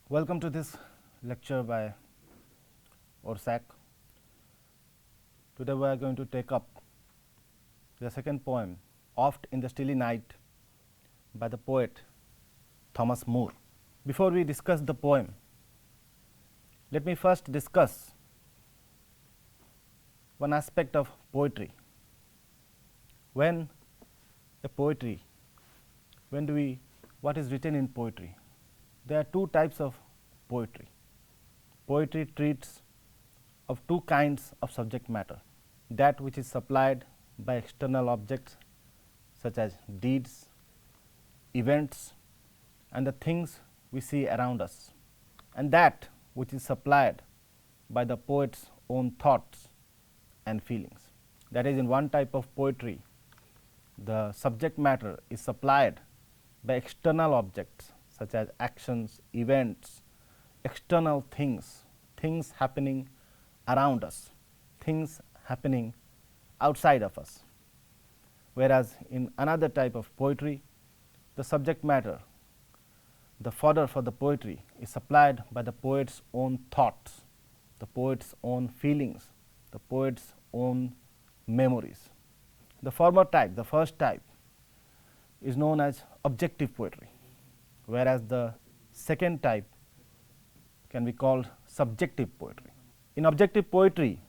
Welcome to this lecture by Orsak. Today we are going to take up the second poem, Oft in the Stilly Night, by the poet Thomas Moore. Before we discuss the poem, let me first discuss one aspect of poetry. When a poetry, what is written in poetry? There are two types of poetry. Poetry treats of two kinds of subject matter, that which is supplied by external objects such as deeds, events, and the things we see around us, and that which is supplied by the poet's own thoughts and feelings. That is, in one type of poetry, the subject matter is supplied by external objects such as actions, events, external things, things happening around us, things happening outside of us. Whereas, in another type of poetry, the subject matter, the fodder for the poetry is supplied by the poet's own thoughts, the poet's own feelings, the poet's own memories. The former type, the first type, is known as objective poetry, whereas the second type can be called subjective poetry. In objective poetry,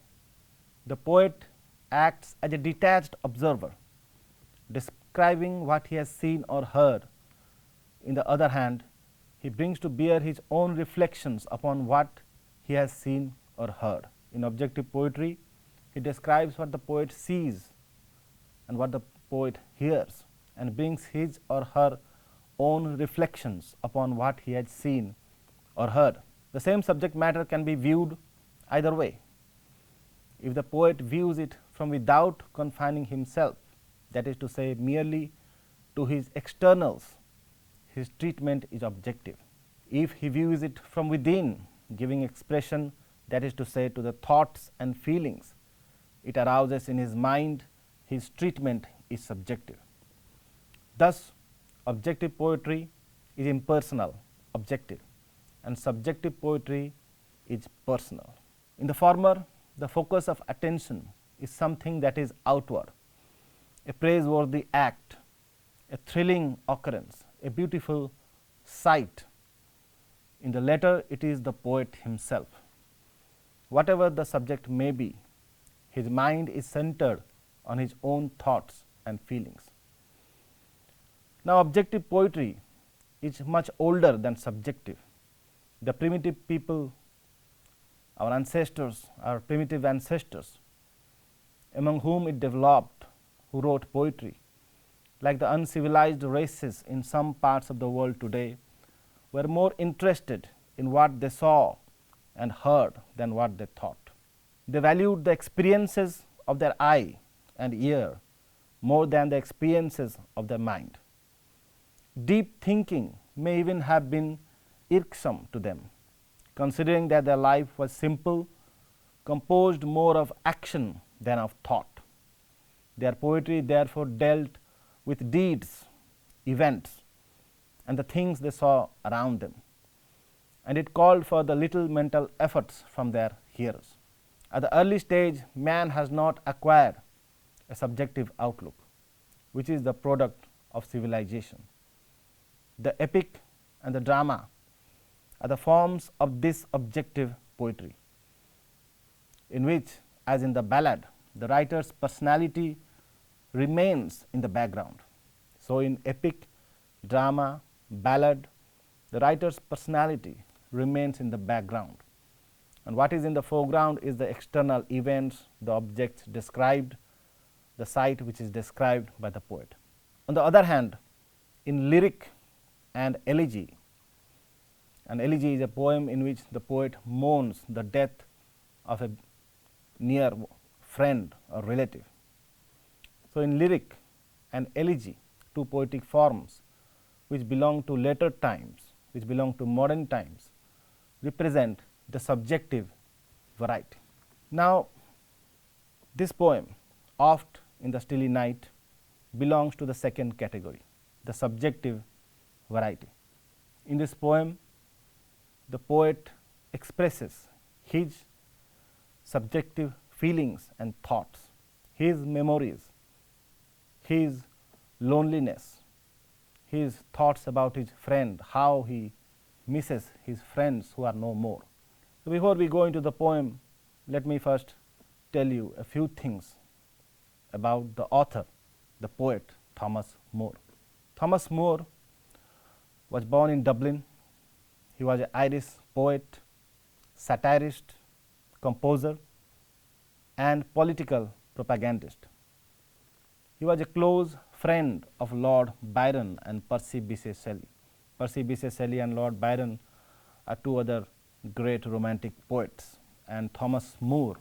the poet acts as a detached observer, describing what he has seen or heard. In the other hand, he brings to bear his own reflections upon what he has seen or heard. In objective poetry, he describes what the poet sees and what the poet hears, and brings his or her own reflections upon what he has seen or heard. The same subject matter can be viewed either way. If the poet views it from without confining himself, that is to say, merely to his externals, his treatment is objective. If he views it from within, giving expression, that is to say, to the thoughts and feelings it arouses in his mind, his treatment is subjective. Thus, objective poetry is impersonal, objective, and subjective poetry is personal. In the former, the focus of attention is something that is outward, a praiseworthy act, a thrilling occurrence, a beautiful sight. In the latter, it is the poet himself. Whatever the subject may be, his mind is centered on his own thoughts and feelings. Now, objective poetry is much older than subjective. The primitive people, our ancestors, our primitive ancestors, among whom it developed, who wrote poetry, like the uncivilized races in some parts of the world today, were more interested in what they saw and heard than what they thought. They valued the experiences of their eye and ear more than the experiences of their mind. Deep thinking may even have been irksome to them, considering that their life was simple, composed more of action than of thought. Their poetry therefore dealt with deeds, events, and the things they saw around them, and it called for the little mental efforts from their hearers. At the early stage, man has not acquired a subjective outlook, which is the product of civilization. The epic and the drama are the forms of this objective poetry, in which, as in the ballad, the writer's personality remains in the background. So, in epic, drama, ballad, the writer's personality remains in the background, and what is in the foreground is the external events, the objects described, the sight which is described by the poet. On the other hand, in lyric and elegy, an elegy is a poem in which the poet mourns the death of a near friend or relative. So, in lyric and elegy, two poetic forms which belong to later times, which belong to modern times, represent the subjective variety. Now, this poem, Oft in the Stilly Night, belongs to the second category, the subjective variety. In this poem, the poet expresses his subjective feelings and thoughts, his memories, his loneliness, his thoughts about his friend, how he misses his friends who are no more. So, before we go into the poem, let me first tell you a few things about the author, the poet Thomas Moore. Thomas Moore was born in Dublin. He was an Irish poet, satirist, composer, and political propagandist. He was a close friend of Lord Byron and Percy Bysshe Shelley. Percy Bysshe Shelley and Lord Byron are two other great romantic poets, and Thomas Moore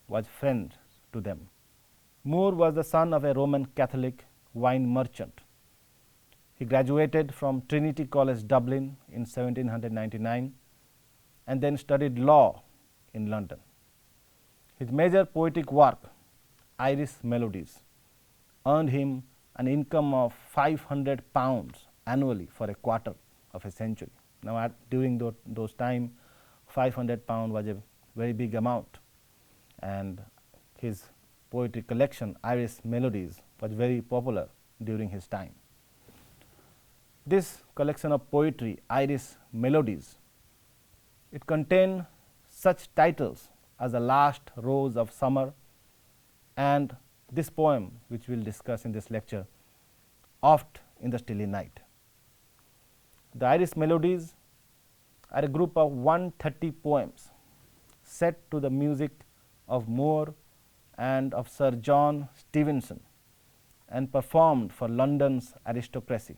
was friend to them. Moore was the son of a Roman Catholic wine merchant. He graduated from Trinity College, Dublin in 1799 and then studied law in London. His major poetic work, Irish Melodies, earned him an income of £500 annually for a quarter of a century. Now, during those time, £500 was a very big amount, and his poetry collection, Irish Melodies, was very popular during his time. This collection of poetry, Irish Melodies, it contained such titles as The Last Rose of Summer and this poem, which we will discuss in this lecture, Oft in the Stilly Night. The Irish Melodies are a group of 130 poems set to the music of Moore and of Sir John Stevenson and performed for London's aristocracy.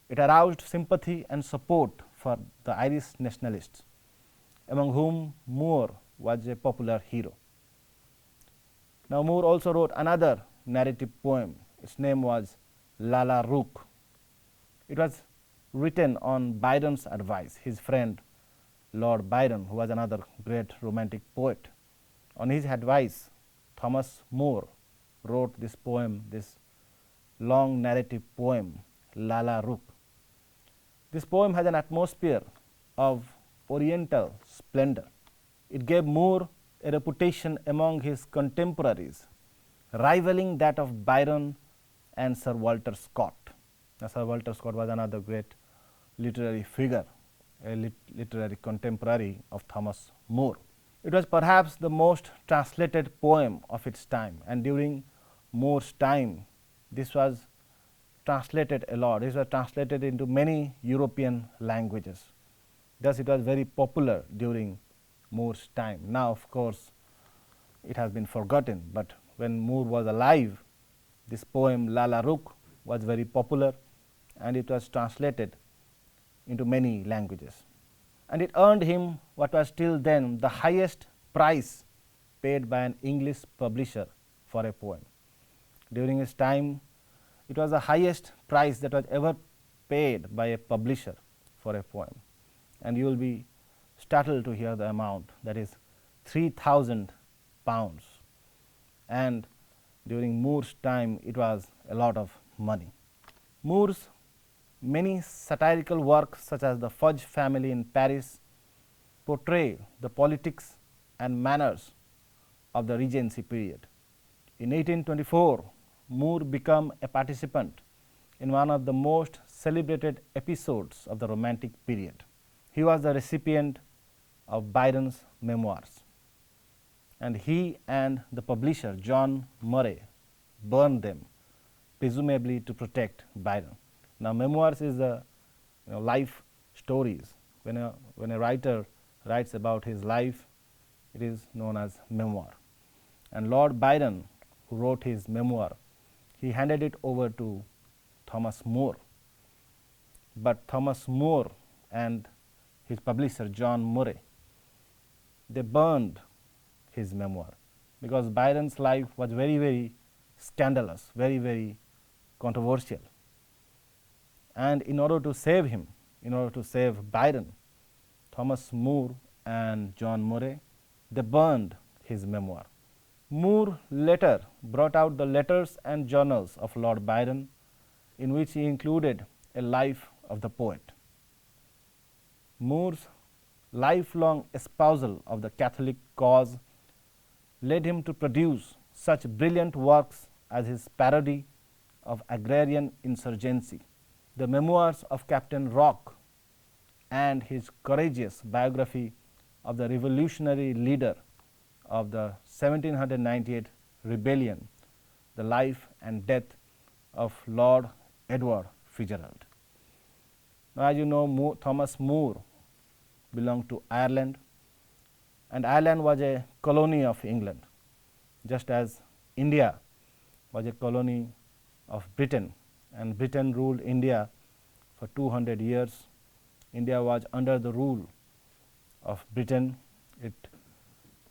It aroused sympathy and support for the Irish nationalists, among whom Moore was a popular hero. Now, Moore also wrote another narrative poem. Its name was Lalla Rookh. It was written on Byron's advice, his friend Lord Byron, who was another great romantic poet. On his advice, Thomas Moore wrote this poem, this long narrative poem, Lalla Rookh. This poem has an atmosphere of oriental splendor. It gave Moore a reputation among his contemporaries, rivaling that of Byron and Sir Walter Scott. Now, Sir Walter Scott was another great literary figure, a literary contemporary of Thomas Moore. It was perhaps the most translated poem of its time, and during Moore's time, this was translated a lot. This was translated into many European languages. Thus, it was very popular during Moore's time. Now, of course, it has been forgotten, but when Moore was alive, this poem Lalla Rookh was very popular and it was translated into many languages. And it earned him what was till then the highest price paid by an English publisher for a poem. During his time, it was the highest price that was ever paid by a publisher for a poem, and you will be startled to hear the amount, that is £3,000, and during Moore's time it was a lot of money. Moore's many satirical works such as The Fudge Family in Paris portray the politics and manners of the Regency period. In 1824, Moore became a participant in one of the most celebrated episodes of the Romantic period. He was the recipient of Byron's memoirs, and he and the publisher John Murray burned them, presumably to protect Byron. Now, memoirs is the life stories. When a writer writes about his life, it is known as memoir. And Lord Byron, who wrote his memoir, he handed it over to Thomas Moore. But Thomas Moore and his publisher John Murray, they burned his memoir because Byron's life was very, very scandalous, very, very controversial. And in order to save him, in order to save Byron, Thomas Moore and John Murray, they burned his memoir. Moore later brought out the letters and journals of Lord Byron, in which he included a life of the poet. Moore's lifelong espousal of the Catholic cause led him to produce such brilliant works as his parody of agrarian insurgency, the memoirs of Captain Rock, and his courageous biography of the revolutionary leader of the 1798 rebellion, the life and death of Lord Edward Fitzgerald. Now, as you know, Thomas More belonged to Ireland, and Ireland was a colony of England, just as India was a colony of Britain, and Britain ruled India for 200 years. India was under the rule of Britain.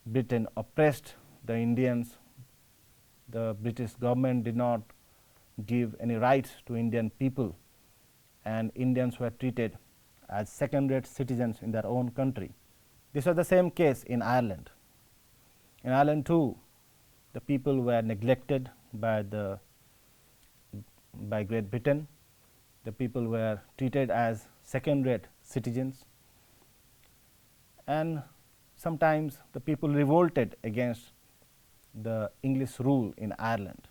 Britain oppressed the Indians. The British government did not give any rights to Indian people, and Indians were treated as second-rate citizens in their own country. This was the same case in Ireland. In Ireland too, the people were neglected by Great Britain. The people were treated as second-rate citizens, and sometimes the people revolted against the English rule in Ireland.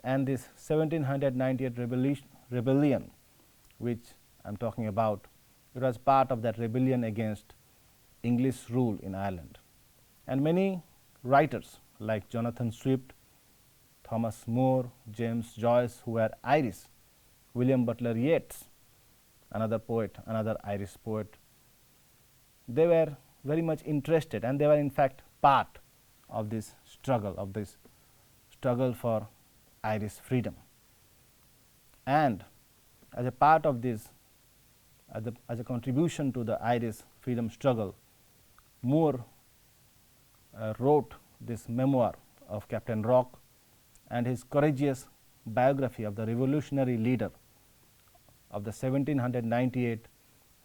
And this 1798 rebellion, which I am talking about, it was part of that rebellion against English rule in Ireland. And many writers like Jonathan Swift, Thomas More, James Joyce, who were Irish, William Butler Yeats, another poet, another Irish poet, they were very much interested, and they were in fact part of this struggle for Irish freedom. And as a part of this, as a contribution to the Irish freedom struggle, Moore wrote this memoir of Captain Rock and his courageous biography of the revolutionary leader of the 1798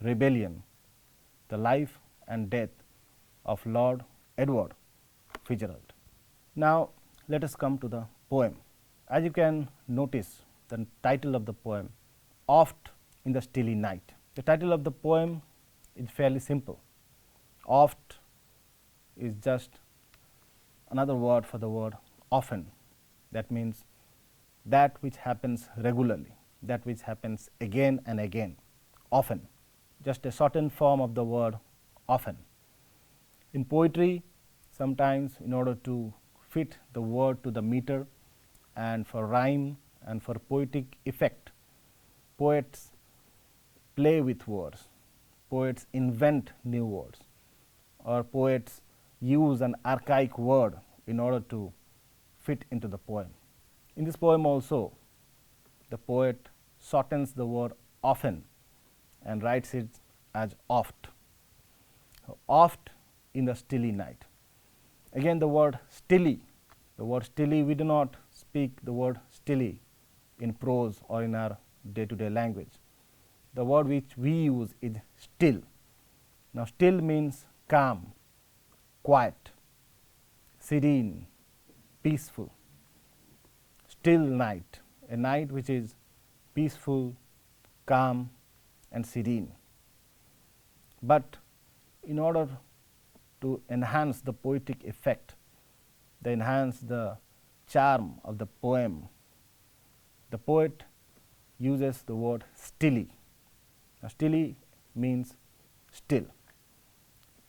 rebellion, the life and death of Lord Edward Fitzgerald. Now, let us come to the poem. As you can notice, the title of the poem, Oft in the Stilly Night. The title of the poem is fairly simple. Oft is just another word for the word often. That means that which happens regularly, that which happens again and again, often, just a shortened form of the word often. In poetry, sometimes in order to fit the word to the meter and for rhyme and for poetic effect, poets play with words, poets invent new words, or poets use an archaic word in order to fit into the poem. In this poem also, the poet shortens the word often and writes it as oft. Oft in the stilly night. Again the word stilly, we do not speak the word stilly in prose or in our day-to-day language. The word which we use is still. Now, still means calm, quiet, serene, peaceful. Still night, a night which is peaceful, calm and serene. But in order to enhance the poetic effect, to enhance the charm of the poem, the poet uses the word stilly. Now, stilly means still.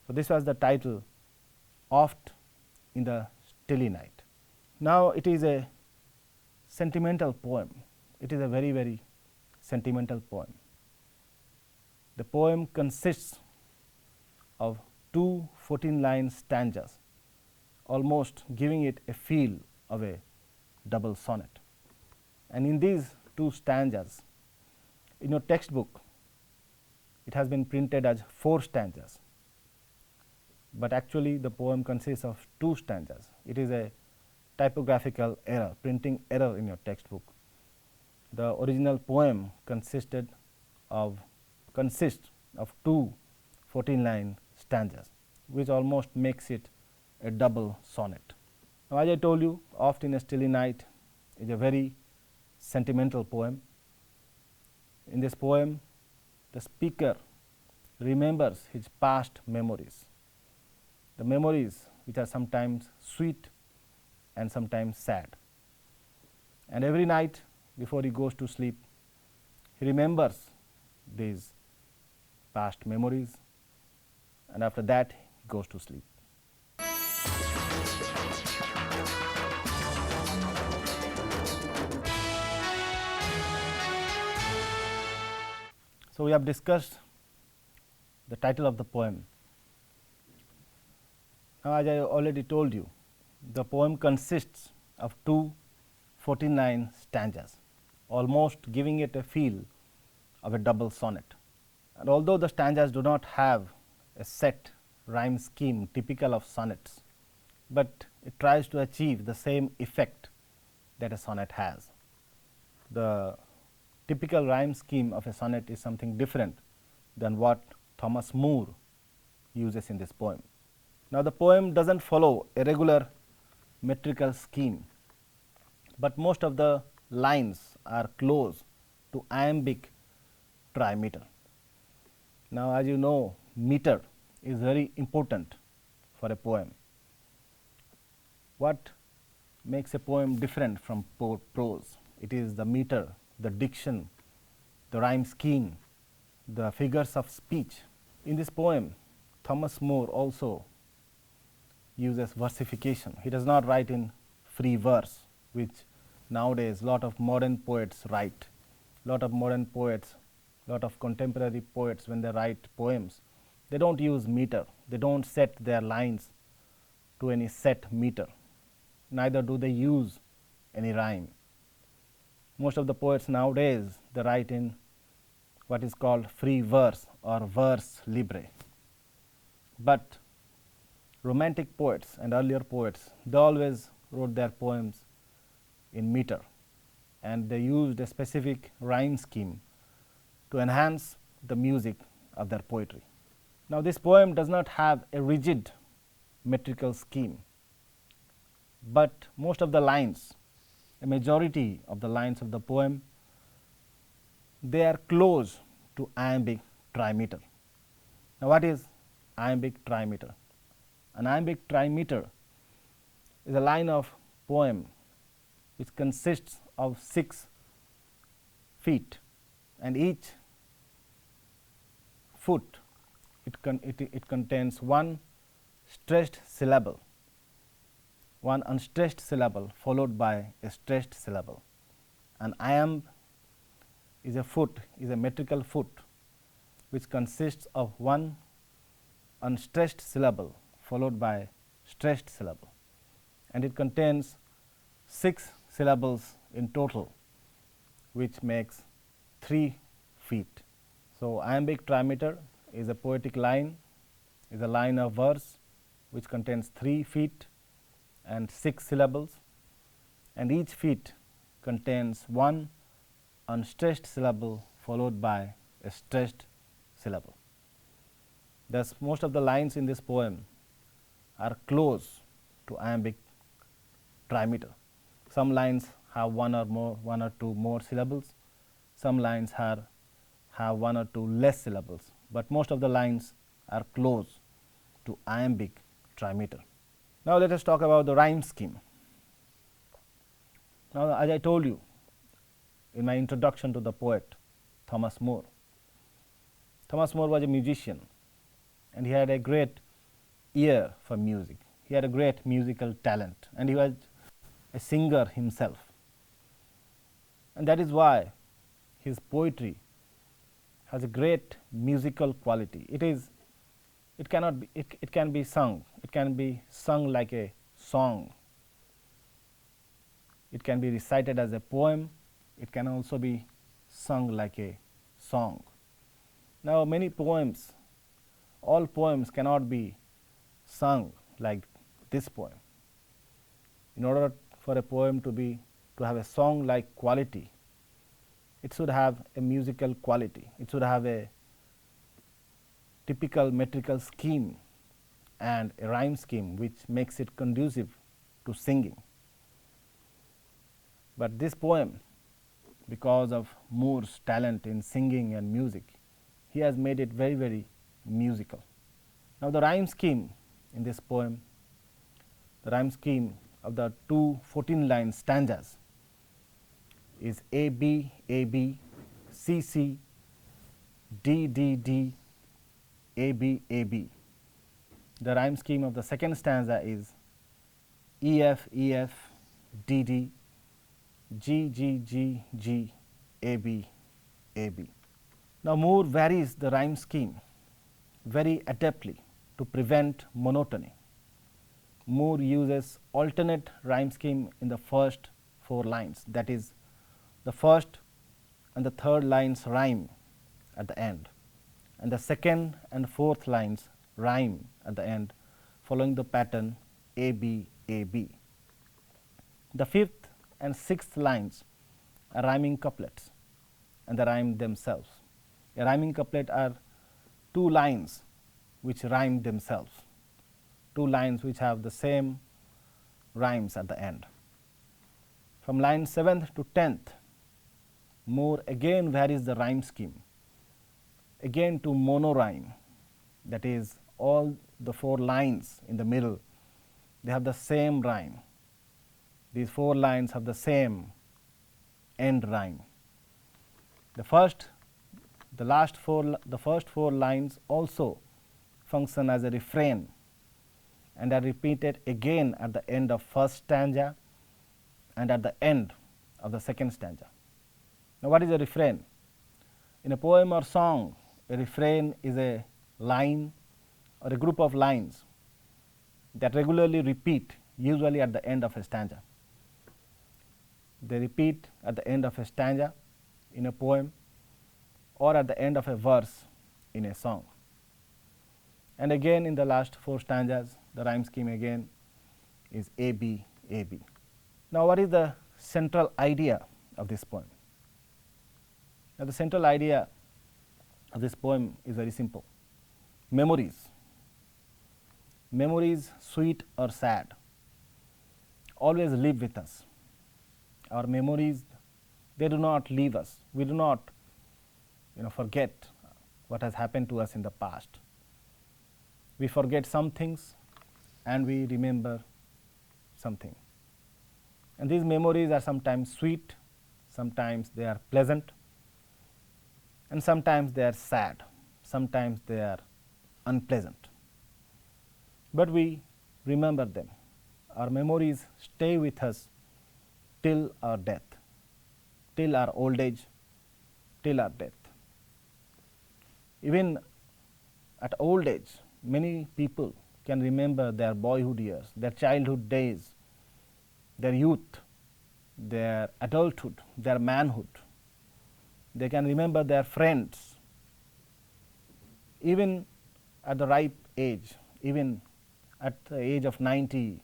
So, this was the title, Oft in the Stilly Night. Now, it is a sentimental poem. It is a very, very sentimental poem. The poem consists of two 14-line stanzas, almost giving it a feel of a double sonnet. And in these two stanzas, in your textbook, it has been printed as 4 stanzas, but actually the poem consists of 2 stanzas. It is a typographical error, printing error in your textbook. The original poem consists of 2 14-line stanzas, which almost makes it a double sonnet. Now, as I told you, Oft in a Stilly Night is a very sentimental poem. In this poem, the speaker remembers his past memories, the memories which are sometimes sweet and sometimes sad. And every night before he goes to sleep, he remembers these past memories, and after that he goes to sleep. So, we have discussed the title of the poem. Now, as I already told you, the poem consists of 249 stanzas, almost giving it a feel of a double sonnet. And although the stanzas do not have a set rhyme scheme typical of sonnets, but it tries to achieve the same effect that a sonnet has. The typical rhyme scheme of a sonnet is something different than what Thomas Moore uses in this poem. Now, the poem does not follow a regular metrical scheme, but most of the lines are close to iambic trimeter. Now, as you know, meter is very important for a poem. What makes a poem different from prose? It is the meter, the diction, the rhyme scheme, the figures of speech. In this poem, Thomas Moore also uses versification. He does not write in free verse, which nowadays lot of modern poets write. Lot of modern poets, lot of contemporary poets, when they write poems, they don't use meter. They don't set their lines to any set meter. Neither do they use any rhyme. Most of the poets nowadays, they write in what is called free verse or verse libre. But romantic poets and earlier poets, they always wrote their poems in meter, and they used a specific rhyme scheme to enhance the music of their poetry. Now, this poem does not have a rigid metrical scheme, but most of the lines, a majority of the lines of the poem, they are close to iambic trimeter. Now, what is iambic trimeter? An iambic trimeter is a line of poem which consists of 6 feet, and each foot it contains one stressed syllable, one unstressed syllable followed by a stressed syllable. An iamb is a foot, is a metrical foot which consists of one unstressed syllable followed by stressed syllable, and it contains 6 syllables in total, which makes 3 feet. So, iambic trimeter is a poetic line, is a line of verse which contains 3 feet and 6 syllables, and each feet contains one unstressed syllable followed by a stressed syllable. Thus, most of the lines in this poem are close to iambic trimeter. Some lines have one or two more syllables, some lines have 1 or 2 less syllables, but most of the lines are close to iambic trimeter. Now, let us talk about the rhyme scheme. Now, as I told you in my introduction to the poet Thomas Moore, Thomas Moore was a musician, and he had a great ear for music. He had a great musical talent, and he was a singer himself, and that is why his poetry has a great musical quality. It cannot be, it can be sung. It can be sung like a song. It can be recited as a poem. It can also be sung like a song. Now, many poems, all poems cannot be sung like this poem. In order for a poem to have a song like quality, it should have a musical quality. It should have a typical metrical scheme and a rhyme scheme which makes it conducive to singing. But this poem, because of Moore's talent in singing and music, he has made it very, very musical. Now, the rhyme scheme in this poem, the rhyme scheme of the two 14-line stanzas is A B, C C, D D D, A B, A B. The rhyme scheme of the second stanza is E F, D D, G G G G, A B, A B. Now, Moore varies the rhyme scheme very adeptly to prevent monotony. Moore uses alternate rhyme scheme in the first 4 lines, that is, the first and the third lines rhyme at the end, and the second and fourth lines rhyme at the end, following the pattern A B, A B. The fifth and sixth lines are rhyming couplets and they rhyme themselves. A rhyming couplet are 2 lines which rhyme themselves, 2 lines which have the same rhymes at the end. From line 7th to 10th, Moore again varies the rhyme scheme, again to monorhyme, that is, all the 4 lines in the middle, they have the same rhyme. These 4 lines have the same end rhyme. The first 4 lines also function as a refrain and are repeated again at the end of first stanza and at the end of the second stanza. Now, what is a refrain? In a poem or song, a refrain is a line or a group of lines that regularly repeat, usually at the end of a stanza. They repeat at the end of a stanza in a poem or at the end of a verse in a song. And again in the last 4 stanzas, the rhyme scheme again is A B, A B. Now, what is the central idea of this poem? Now, the central idea of this poem is very simple. Memories, memories sweet or sad, always live with us. Our memories, they do not leave us. We do not forget what has happened to us in the past. We forget some things and we remember something. And these memories are sometimes sweet, sometimes they are pleasant, and sometimes they are sad, sometimes they are unpleasant. But we remember them. Our memories stay with us till our death, till our old age, till our death. Even at old age, many people can remember their boyhood years, their childhood days, their youth, their adulthood, their manhood. They can remember their friends. Even at the ripe age, even at the age of 90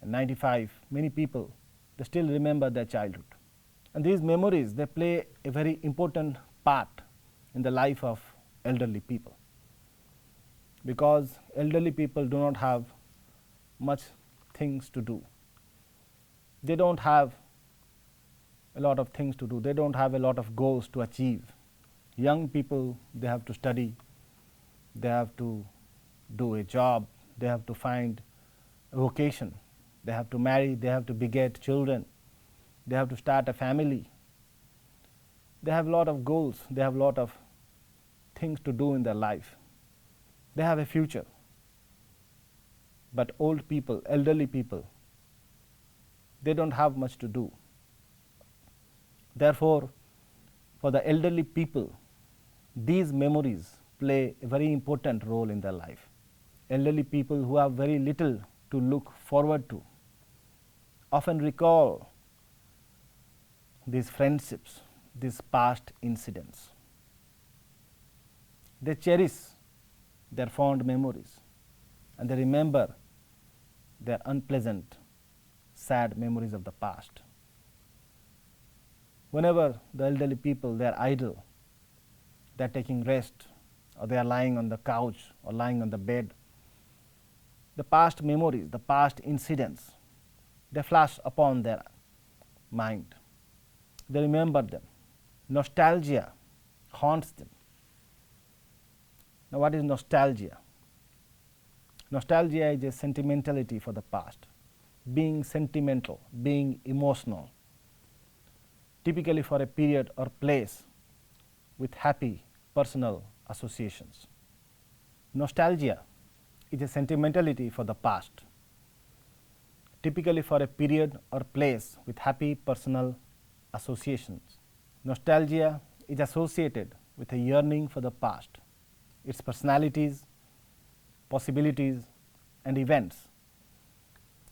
and 95, many people, they still remember their childhood. And these memories, they play a very important part in the life of elderly people, because elderly people do not have much things to do. They do not have a lot of things to do. They do not have a lot of goals to achieve. Young people, they have to study, they have to do a job, they have to find a vocation, they have to marry, they have to beget children, they have to start a family. They have a lot of goals, they have a lot of things to do in their life. They have a future. But old people, elderly people, they do not have much to do. Therefore, for the elderly people, these memories play a very important role in their life. Elderly people who have very little to look forward to often recall these friendships, these past incidents. They cherish their fond memories and they remember their unpleasant, sad memories of the past. Whenever the elderly people, they are idle, they are taking rest, or they are lying on the couch or lying on the bed, the past memories, the past incidents, they flash upon their mind. They remember them. Nostalgia haunts them. Now, what is nostalgia? Nostalgia is a sentimentality for the past, being sentimental, being emotional, typically for a period or place with happy personal associations. Nostalgia is a sentimentality for the past, typically for a period or place with happy personal associations. Nostalgia is associated with a yearning for the past, its personalities, possibilities, and events,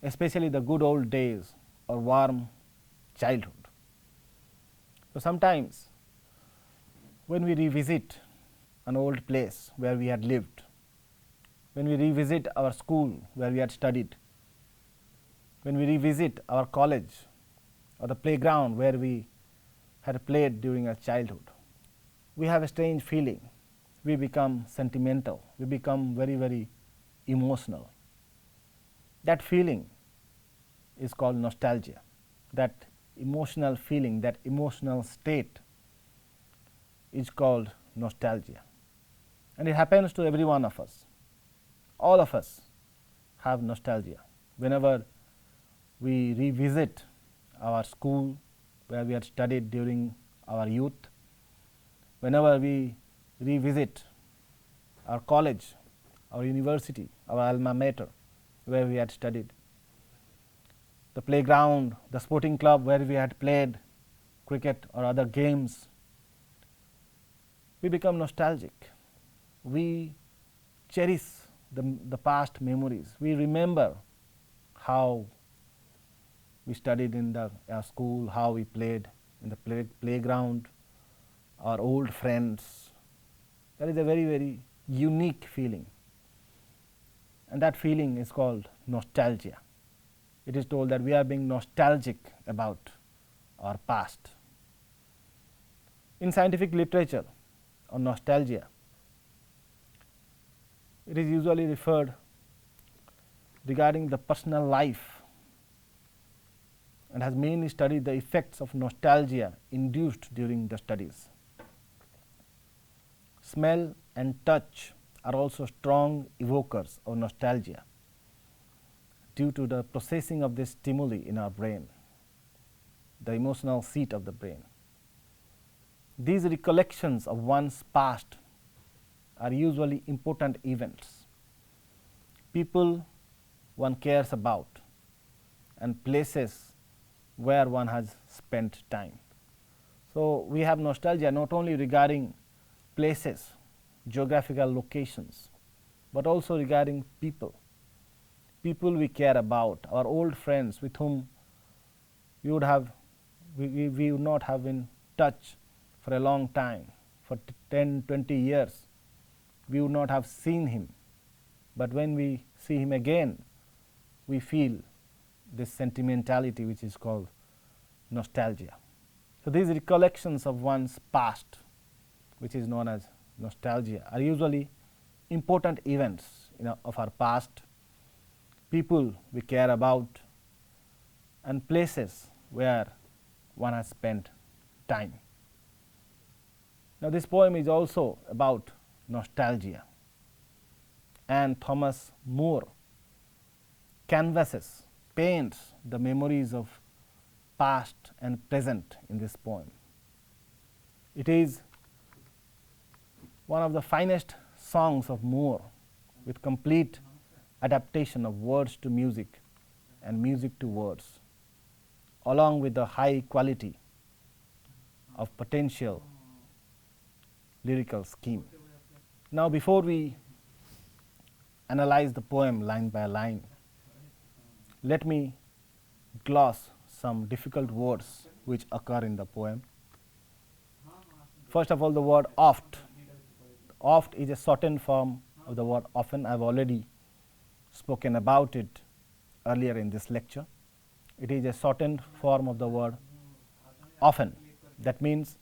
especially the good old days or warm childhood. So, sometimes when we revisit an old place where we had lived, when we revisit our school where we had studied, when we revisit our college or the playground where we had played during our childhood, we have a strange feeling. We become sentimental, we become very, very emotional. That feeling is called nostalgia. That emotional feeling, that emotional state is called nostalgia. And it happens to every one of us. All of us have nostalgia. Whenever we revisit our school where we had studied during our youth, whenever we revisit our college, our university, our alma mater where we had studied, the playground, the sporting club where we had played cricket or other games, we become nostalgic. We cherish the past memories. We remember how we studied in our school, how we played in the playground, our old friends. That is a very, very unique feeling, and that feeling is called nostalgia. It is told that we are being nostalgic about our past. In scientific literature on nostalgia, it is usually referred regarding the personal life and has mainly studied the effects of nostalgia induced during the studies. Smell and touch are also strong evokers of nostalgia due to the processing of this stimuli in our brain, the emotional seat of the brain. These recollections of one's past are usually important events, people one cares about, and places where one has spent time. So, we have nostalgia not only regarding places, geographical locations, but also regarding people, people we care about, our old friends with whom we would have we would not have in touch for a long time, for 10, 20 years. We would not have seen him, but when we see him again, we feel this sentimentality which is called nostalgia. So, these recollections of one's past, which is known as nostalgia, are usually important events of our past, people we care about, and places where one has spent time. Now, this poem is also about nostalgia, and Thomas Moore canvasses, paints the memories of past and present in this poem. It is one of the finest songs of Moore, with complete adaptation of words to music and music to words, along with the high quality of potential lyrical scheme. Now, before we analyze the poem line by line, let me gloss some difficult words which occur in the poem. First of all, the word oft. Oft is a shortened form of the word often. I have already spoken about it earlier in this lecture. It is a shortened form of the word often. That means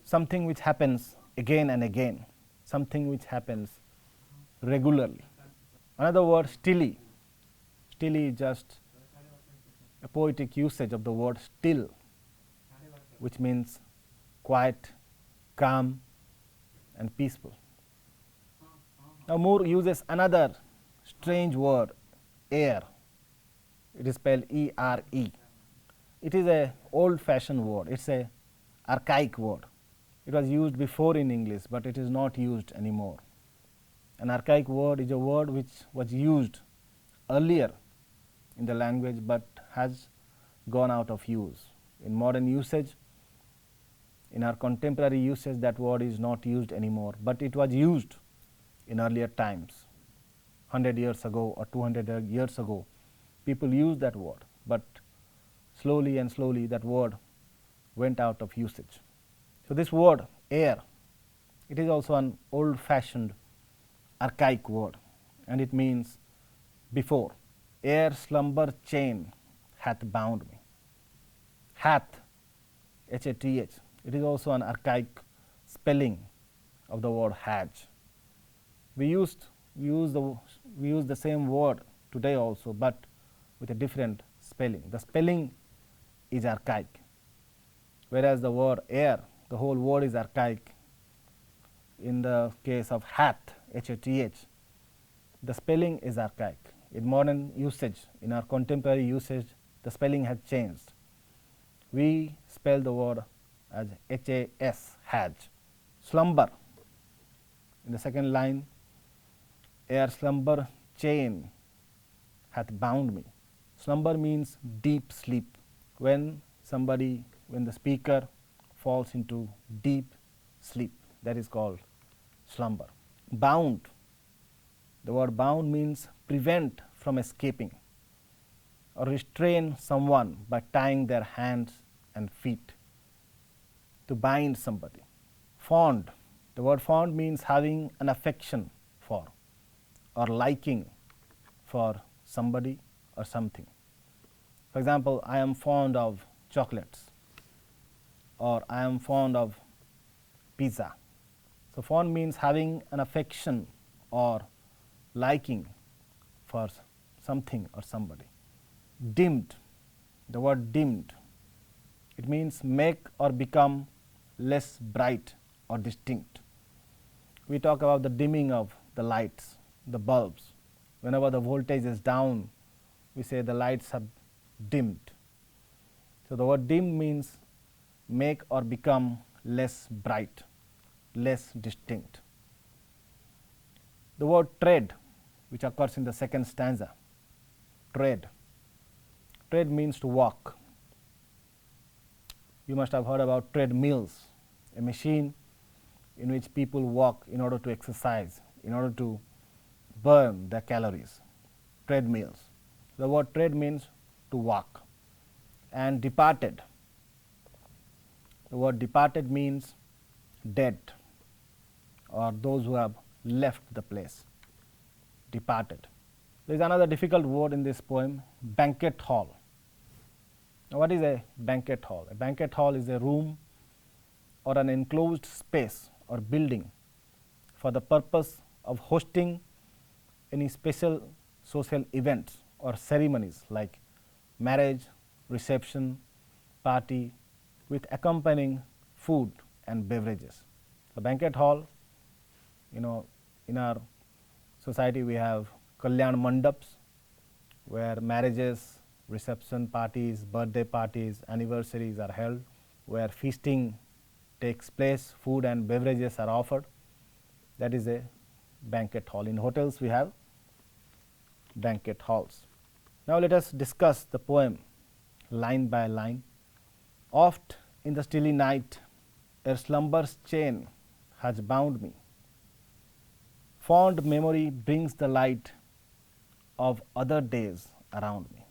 something which happens again and again, something which happens regularly. Another word, stilly. Stilly is just a poetic usage of the word still, which means quiet, calm, and peaceful. Now Moore uses another strange word, air. It is spelled E-R-E. It is a old fashioned word. It's a archaic word. It was used before in English, but it is not used anymore. An archaic word is a word which was used earlier in the language but has gone out of use. In modern usage, in our contemporary usage, that word is not used anymore, but it was used in earlier times. 100 years ago or 200 years ago, people used that word, but slowly and slowly that word went out of usage. So, this word air, it is also an old fashioned archaic word, and it means before. Ere slumber chain hath bound me. Hath, H-A-T-H, it is also an archaic spelling of the word had. We use the same word today also, but with a different spelling. The spelling is archaic, whereas the word air, the whole word is archaic. In the case of hath, H-A-T-H, the spelling is archaic. In modern usage, in our contemporary usage, the spelling has changed. We spell the word as H-A-S, has. Slumber, in the second line, ere slumber chain hath bound me. Slumber means deep sleep. When the speaker falls into deep sleep, that is called slumber. Bound, the word bound means prevent from escaping or restrain someone by tying their hands and feet, to bind somebody. Fond, the word fond means having an affection for or liking for somebody or something. For example, I am fond of chocolates, or I am fond of pizza. So, fond means having an affection or liking for something or somebody. Dimmed, the word dimmed, it means make or become less bright or distinct. We talk about the dimming of the lights, the bulbs. Whenever the voltage is down, we say the lights have dimmed. So, the word dim means make or become less bright, less distinct. The word tread, which occurs in the second stanza, tread. Tread means to walk. You must have heard about treadmills, a machine in which people walk in order to exercise, in order to burn their calories. Treadmills. The word tread means to walk. And departed, the word departed means dead, or those who have left the place. Departed. There is another difficult word in this poem, banquet hall. Now, what is a banquet hall? A banquet hall is a room or an enclosed space or building for the purpose of hosting any special social events or ceremonies like marriage, reception, party, with accompanying food and beverages. The banquet hall, in our society we have kalyan mandaps, where marriages, reception parties, birthday parties, anniversaries are held, where feasting takes place, food and beverages are offered. That is a banquet hall. In hotels we have banquet halls. Now, let us discuss the poem line by line. Oft in the stilly night, ere slumber's chain has bound me. Fond memory brings the light of other days around me.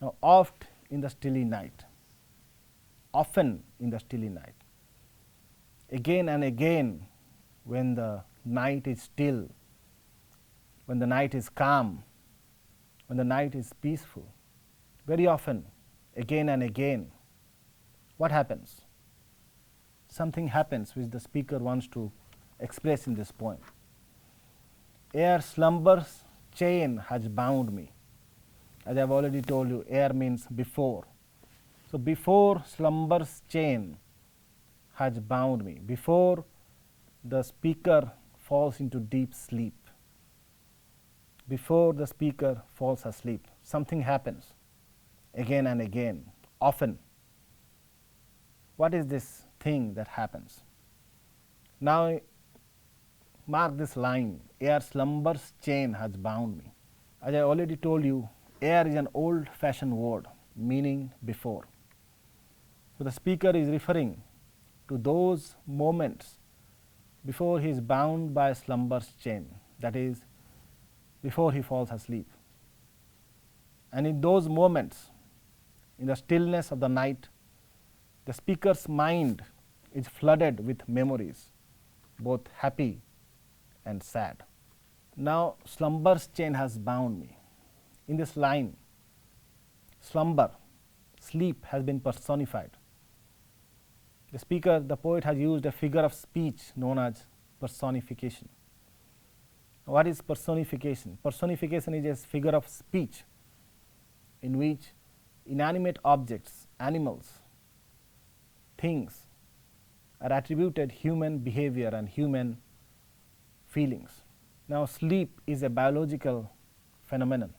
Now, oft in the stilly night, often in the stilly night, again and again when the night is still, when the night is calm, when the night is peaceful, very often, again and again, what happens? Something happens which the speaker wants to express in this poem. Ere slumber's chain has bound me. As I have already told you, ere means before. So, before slumber's chain has bound me, before the speaker falls into deep sleep. Before the speaker falls asleep, something happens again and again, often. What is this thing that happens? Now, mark this line, ere slumber's chain has bound me. As I already told you, ere is an old fashioned word meaning before. So, the speaker is referring to those moments before he is bound by slumber's chain, that is, before he falls asleep. And in those moments, in the stillness of the night, the speaker's mind is flooded with memories, both happy and sad. Now, slumber's chain has bound me. In this line, slumber, sleep has been personified. The speaker, the poet, has used a figure of speech known as personification. What is personification? Personification is a figure of speech in which inanimate objects, animals, things are attributed human behavior and human feelings. Now, sleep is a biological phenomenon.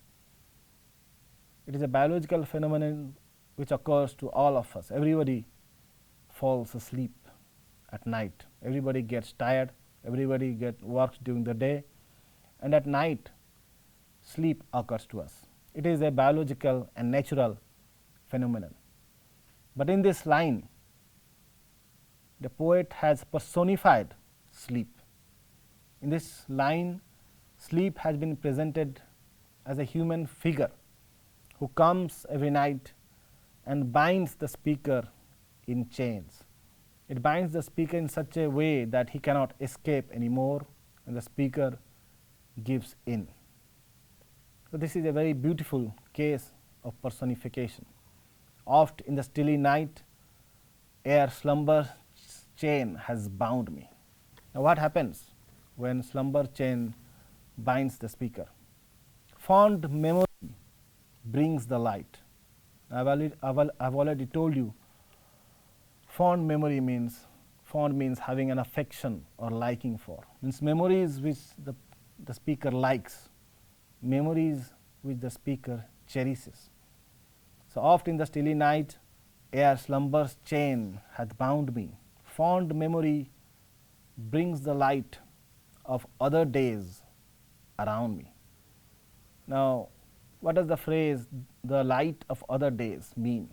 It is a biological phenomenon which occurs to all of us. Everybody falls asleep at night. Everybody gets tired. Everybody works during the day, and at night, sleep occurs to us. It is a biological and natural phenomenon. But in this line, the poet has personified sleep. In this line, sleep has been presented as a human figure who comes every night and binds the speaker in chains. It binds the speaker in such a way that he cannot escape anymore, and the speaker gives in. So, this is a very beautiful case of personification. Oft in the stilly night, ere slumber's chain has bound me. Now, what happens when slumber chain binds the speaker? Fond memory brings the light. I have already told you, fond memory means, fond means having an affection or liking for, means memories which the speaker likes, memories which the speaker cherishes. So, oft in the stilly night, ere slumber's chain hath bound me, fond memory brings the light of other days around me. Now, what does the phrase the light of other days mean?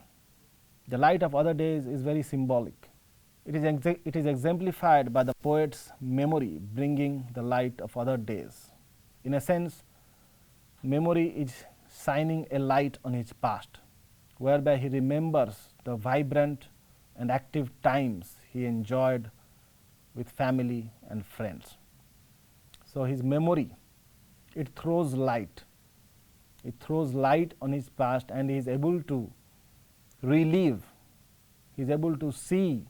The light of other days is very symbolic. It is exemplified by the poet's memory bringing the light of other days. In a sense, memory is shining a light on his past, whereby he remembers the vibrant and active times he enjoyed with family and friends. So, his memory, it throws light. It throws light on his past, and he is able to relive, he is able to see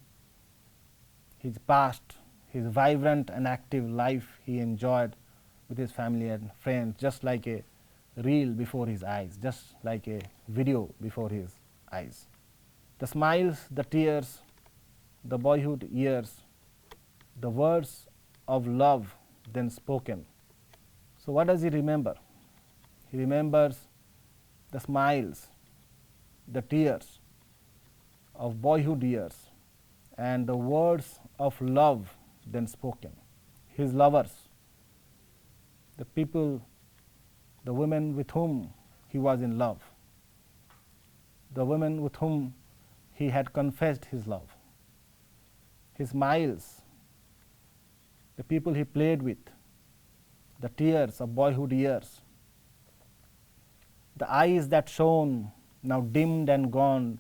his past, his vibrant and active life he enjoyed with his family and friends, just like a reel before his eyes, just like a video before his eyes. The smiles, the tears, the boyhood years, the words of love then spoken. So, what does he remember? He remembers the smiles, the tears of boyhood years, and the words of love then spoken. His lovers, the people, the women with whom he was in love, the women with whom he had confessed his love, his smiles, the people he played with, the tears of boyhood years, the eyes that shone, now dimmed and gone,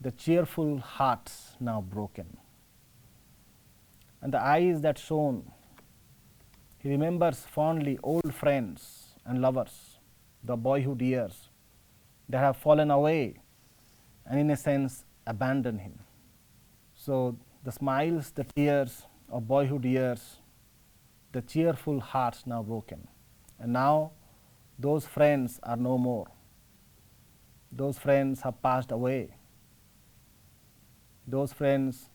the cheerful hearts now broken. And the eyes that shone, he remembers fondly old friends and lovers, the boyhood years that have fallen away and in a sense abandoned him. So, the smiles, the tears of boyhood years, the cheerful hearts now broken, and now those friends are no more. Those friends have passed away. Those friends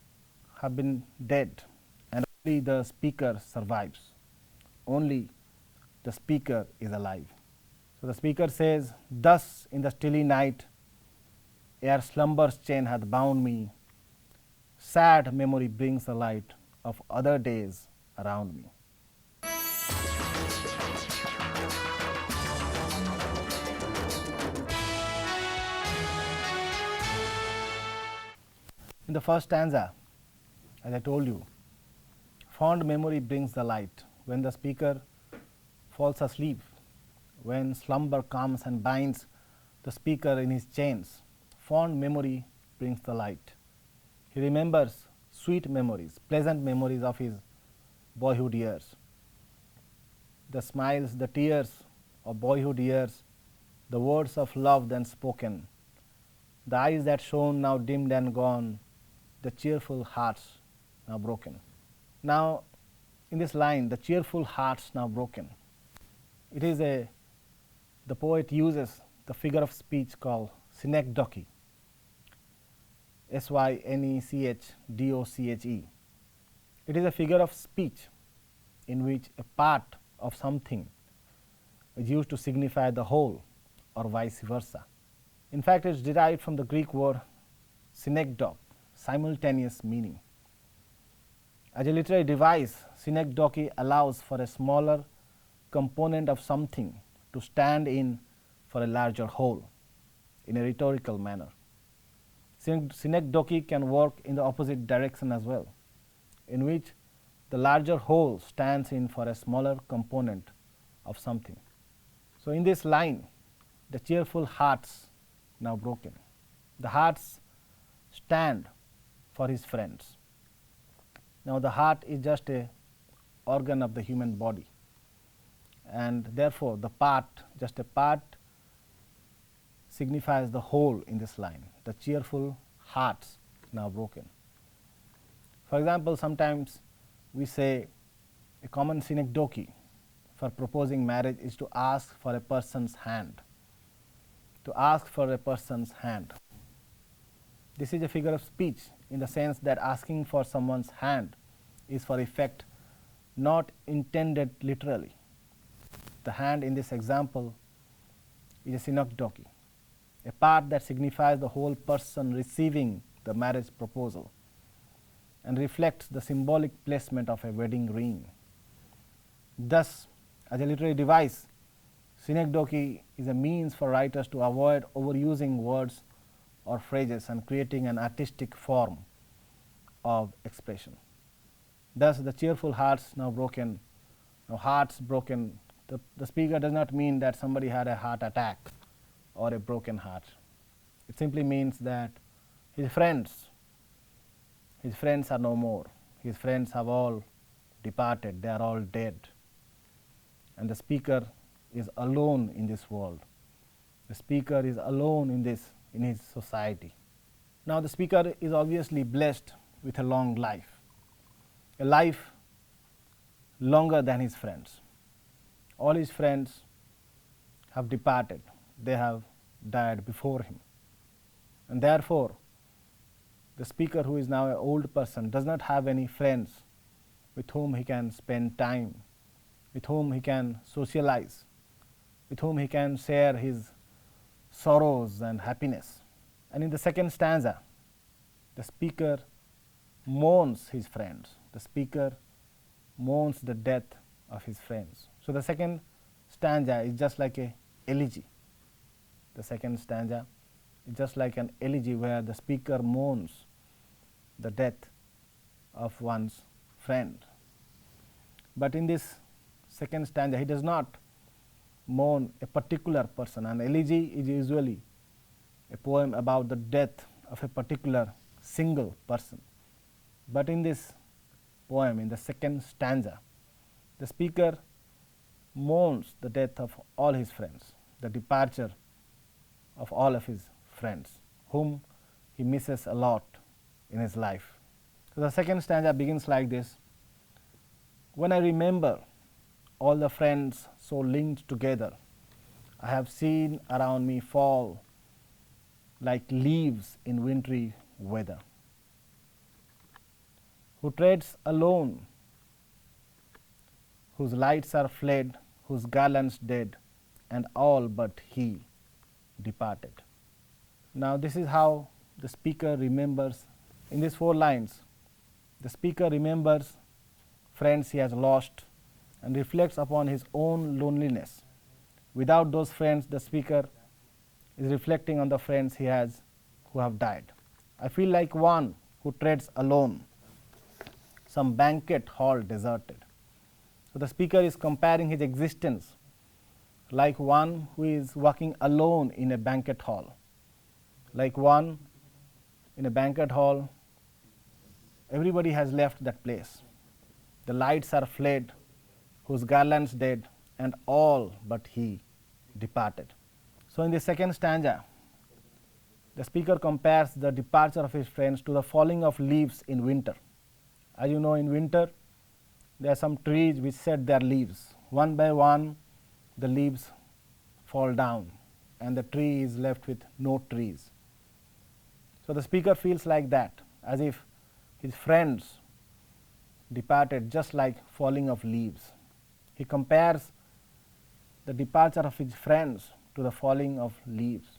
have been dead, and only the speaker survives. Only the speaker is alive. So the speaker says, "Thus in the stilly night, ere slumber's chain hath bound me, sad memory brings the light of other days around me." In the first stanza, as I told you, fond memory brings the light. When the speaker falls asleep, when slumber comes and binds the speaker in his chains, fond memory brings the light. He remembers sweet memories, pleasant memories of his boyhood years. The smiles, the tears of boyhood years, the words of love then spoken, the eyes that shone now dimmed and gone, the cheerful hearts now broken. Now, in this line, the cheerful hearts now broken, it is the poet uses the figure of speech called synecdoche, synechdoche. It is a figure of speech in which a part of something is used to signify the whole or vice versa. In fact, it is derived from the Greek word synecdoche, simultaneous meaning. As a literary device, synecdoche allows for a smaller component of something to stand in for a larger whole in a rhetorical manner. Synecdoche can work in the opposite direction as well, in which the larger whole stands in for a smaller component of something. So, in this line, the cheerful hearts now broken. The hearts stand for his friends. Now, the heart is just a organ of the human body, and therefore, the part, just a part, signifies the whole in this line, the cheerful hearts now broken. For example, sometimes we say a common synecdoche for proposing marriage is to ask for a person's hand. To ask for a person's hand. This is a figure of speech in the sense that asking for someone's hand is for effect not intended literally. The hand in this example is a synecdoche, a part that signifies the whole person receiving the marriage proposal and reflects the symbolic placement of a wedding ring. Thus, as a literary device, synecdoche is a means for writers to avoid overusing words or phrases and creating an artistic form of expression. Thus, the cheerful hearts now broken. Now, hearts broken, the speaker does not mean that somebody had a heart attack or a broken heart. It simply means that his friends are no more. His friends have all departed, they are all dead, and the speaker is alone in this world. The speaker is alone in his society. Now, the speaker is obviously blessed with a long life, a life longer than his friends. All his friends have departed, they have died before him, and therefore, the speaker, who is now an old person, does not have any friends with whom he can spend time, with whom he can socialize, with whom he can share his sorrows and happiness. And in the second stanza, the speaker mourns his friends. The speaker mourns the death of his friends. So, the second stanza is just like a elegy. The second stanza is just like an elegy where the speaker mourns the death of one's friend. But in this second stanza, he does not mourn a particular person. An elegy is usually a poem about the death of a particular single person. But in this poem, in the second stanza, the speaker mourns the death of all his friends, the departure of all of his friends, whom he misses a lot in his life. So, the second stanza begins like this: when I remember all the friends so linked together, I have seen around me fall like leaves in wintry weather. Who treads alone whose lights are fled, whose garlands dead, and all but he departed. Now, this is how the speaker remembers. In these 4 lines, the speaker remembers friends he has lost and reflects upon his own loneliness. Without those friends, the speaker is reflecting on the friends he has who have died. I feel like one who treads alone, some banquet hall deserted. So, the speaker is comparing his existence like one who is walking alone in a banquet hall. Like one in a banquet hall, everybody has left that place. The lights are fled, whose garlands dead, and all but he departed. So, in the second stanza, the speaker compares the departure of his friends to the falling of leaves in winter. As you know, in winter, there are some trees which shed their leaves. One by one, the leaves fall down, and the tree is left with no trees. So, the speaker feels like that, as if his friends departed just like falling of leaves. He compares the departure of his friends to the falling of leaves.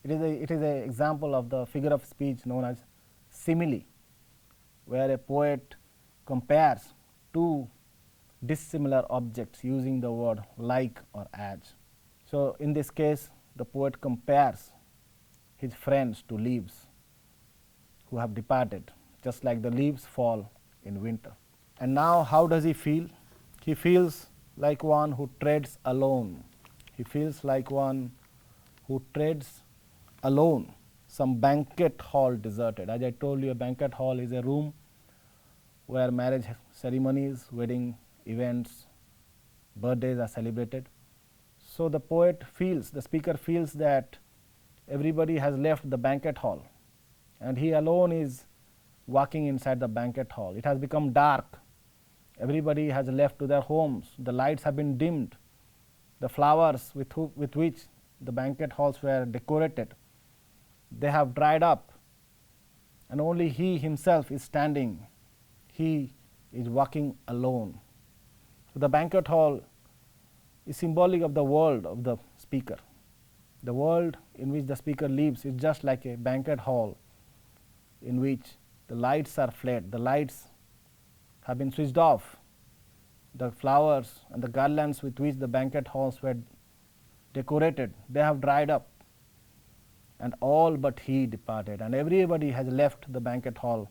It is an example of the figure of speech known as simile, where a poet compares 2 dissimilar objects using the word like or as. So, in this case, the poet compares his friends to leaves who have departed, just like the leaves fall in winter. And now, how does he feel? He feels like one who treads alone. He feels like one who treads alone, some banquet hall deserted. As I told you, a banquet hall is a room where marriage ceremonies, wedding events, birthdays are celebrated. So, the poet feels, the speaker feels that everybody has left the banquet hall and he alone is walking inside the banquet hall. It has become dark. Everybody has left to their homes. The lights have been dimmed. The flowers with which the banquet halls were decorated, they have dried up, and only he himself is standing. He is walking alone. So, the banquet hall is symbolic of the world of the speaker. The world in which the speaker lives is just like a banquet hall in which the lights are fled, the lights have been switched off, the flowers and the garlands with which the banquet halls were decorated, they have dried up, and all but he departed, and everybody has left the banquet hall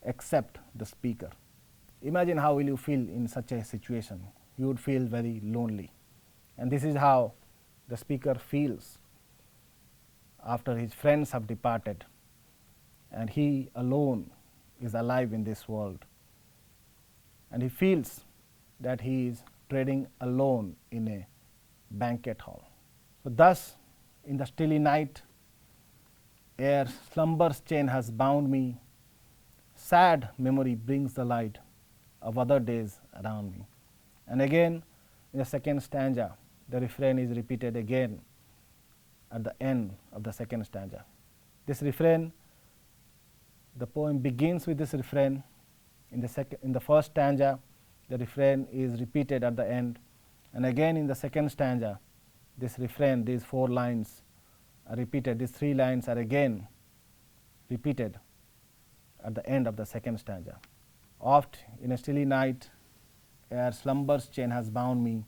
except the speaker. Imagine how will you feel in such a situation. You would feel very lonely, and this is how the speaker feels after his friends have departed and he alone is alive in this world, and he feels that he is treading alone in a banquet hall. So, thus in the stilly night, ere slumber's chain has bound me, sad memory brings the light of other days around me. And again in the second stanza, the refrain is repeated again at the end of the second stanza. This refrain, the poem begins with this refrain. In the first stanza, the refrain is repeated at the end, and again in the second stanza, this refrain, these 4 lines are repeated. These 3 lines are again repeated at the end of the second stanza. Oft in a stilly night, ere slumber's chain has bound me,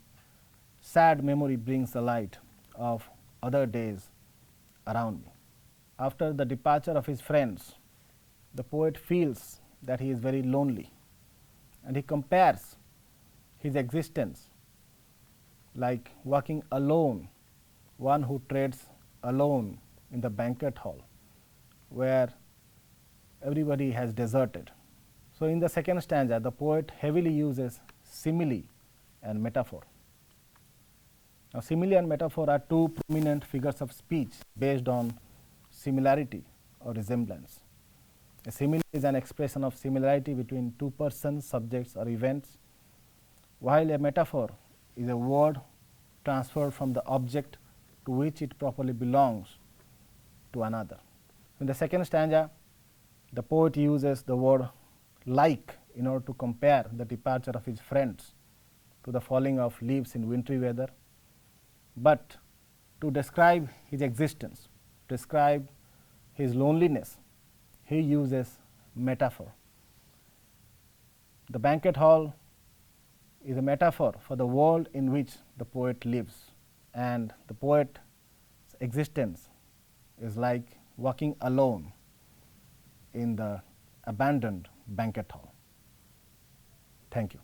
sad memory brings the light of other days around me. After the departure of his friends, the poet feels that he is very lonely, and he compares his existence like walking alone, one who treads alone in the banquet hall where everybody has deserted. So, in the second stanza, the poet heavily uses simile and metaphor. Now, simile and metaphor are 2 prominent figures of speech based on similarity or resemblance. A simile is an expression of similarity between 2 persons, subjects or events, while a metaphor is a word transferred from the object to which it properly belongs to another. In the second stanza, the poet uses the word like in order to compare the departure of his friends to the falling of leaves in wintry weather, but to describe his existence, describe his loneliness, he uses metaphor. The banquet hall is a metaphor for the world in which the poet lives, and the poet's existence is like walking alone in the abandoned banquet hall. Thank you.